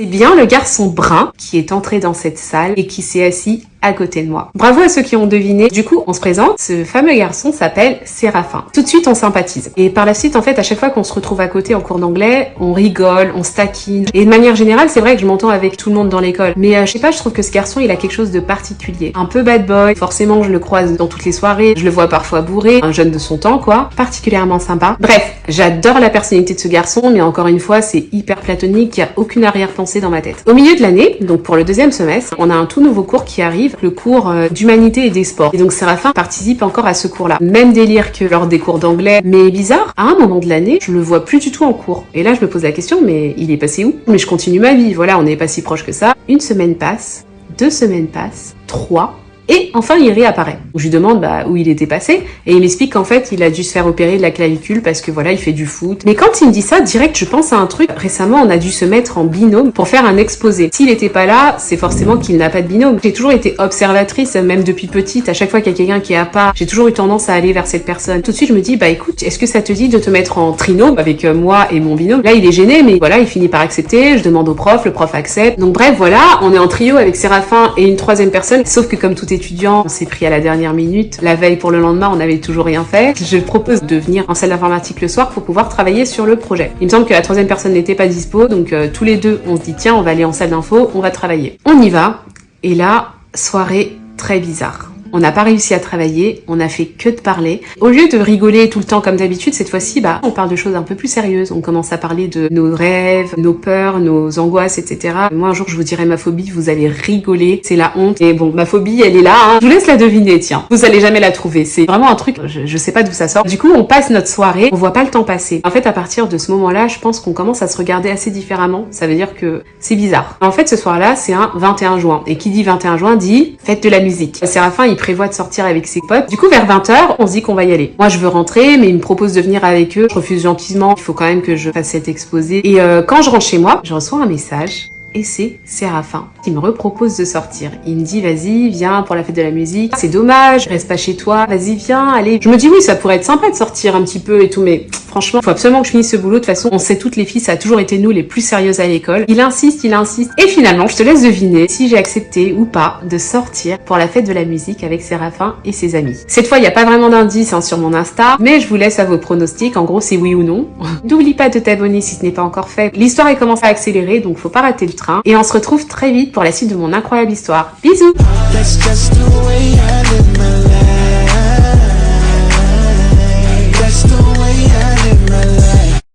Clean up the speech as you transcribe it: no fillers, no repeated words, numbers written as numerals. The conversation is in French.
C'est bien le garçon brun qui est entré dans cette salle et qui s'est assis à côté de moi. Bravo à ceux qui ont deviné. Du coup, on se présente. Ce fameux garçon s'appelle Séraphin. Tout de suite, on sympathise. Et par la suite, en fait, à chaque fois qu'on se retrouve à côté en cours d'anglais, on rigole, on se taquine. Et de manière générale, c'est vrai que je m'entends avec tout le monde dans l'école. Mais je sais pas, je trouve que ce garçon, il a quelque chose de particulier. Un peu bad boy. Forcément, je le croise dans toutes les soirées. Je le vois parfois bourré. Un jeune de son temps, quoi. Particulièrement sympa. Bref, j'adore la personnalité de ce garçon, mais encore une fois, c'est hyper platonique. Il n'y a aucune arrière-pensée dans ma tête. Au milieu de l'année, donc pour le 2e semestre, on a un tout nouveau cours qui arrive, le cours d'humanité et des sports. Et donc Séraphin participe encore à ce cours-là. Même délire que lors des cours d'anglais, mais bizarre, à un moment de l'année, je le vois plus du tout en cours. Et là, je me pose la question, mais il est passé où? Mais je continue ma vie, voilà, on n'est pas si proche que ça. 1 semaine passe, 2 semaines passent, 3... Et enfin, il réapparaît. Je lui demande où il était passé, et il m'explique qu'en fait, il a dû se faire opérer de la clavicule parce que voilà, il fait du foot. Mais quand il me dit ça, direct, je pense à un truc. Récemment, on a dû se mettre en binôme pour faire un exposé. S'il était pas là, c'est forcément qu'il n'a pas de binôme. J'ai toujours été observatrice, même depuis petite. À chaque fois qu'il y a quelqu'un qui est à part, j'ai toujours eu tendance à aller vers cette personne. Tout de suite, je me dis, écoute, est-ce que ça te dit de te mettre en trinôme avec moi et mon binôme? Là, il est gêné, mais voilà, il finit par accepter. Je demande au prof, le prof accepte. Donc bref, voilà, on est en trio avec Séraphin et une 3e personne. Sauf que comme tout étudiant, on s'est pris à la dernière minute. La veille pour le lendemain, on n'avait toujours rien fait. Je propose de venir en salle d'informatique le soir pour pouvoir travailler sur le projet. Il me semble que la 3e personne n'était pas dispo, donc tous les deux, on se dit tiens, on va aller en salle d'info, on va travailler. On y va, et là, soirée très bizarre. On n'a pas réussi à travailler, on a fait que de parler. Au lieu de rigoler tout le temps comme d'habitude, cette fois-ci, on parle de choses un peu plus sérieuses. On commence à parler de nos rêves, nos peurs, nos angoisses, etc. Moi, un jour, je vous dirai ma phobie, vous allez rigoler, c'est la honte. Et bon, ma phobie, elle est là, hein. Je vous laisse la deviner, tiens. Vous allez jamais la trouver. C'est vraiment un truc, je sais pas d'où ça sort. Du coup, on passe notre soirée, on voit pas le temps passer. En fait, à partir de ce moment-là, je pense qu'on commence à se regarder assez différemment. Ça veut dire que c'est bizarre. En fait, ce soir-là, c'est un 21 juin. Et qui dit 21 juin dit fête de la musique. Séraphin, il prévoit de sortir avec ses potes. Du coup, vers 20h, on se dit qu'on va y aller. Moi, je veux rentrer, mais il me propose de venir avec eux. Je refuse gentiment. Il faut quand même que je fasse cet exposé. Et quand je rentre chez moi, je reçois un message. Et c'est Séraphin qui me repropose de sortir. Il me dit, vas-y, viens pour la fête de la musique. C'est dommage, reste pas chez toi. Vas-y, viens, allez. Je me dis, oui, ça pourrait être sympa de sortir un petit peu et tout, mais franchement, faut absolument que je finisse ce boulot. De toute façon, on sait toutes les filles, ça a toujours été nous les plus sérieuses à l'école. Il insiste. Et finalement, je te laisse deviner si j'ai accepté ou pas de sortir pour la fête de la musique avec Séraphin et ses amis. Cette fois, il n'y a pas vraiment d'indice sur mon Insta, mais je vous laisse à vos pronostics. En gros, c'est oui ou non. N'oublie pas de t'abonner si ce n'est pas encore fait. L'histoire, elle commence à accélérer, donc faut pas rater le train. Et on se retrouve très vite pour la suite de mon incroyable histoire. Bisous!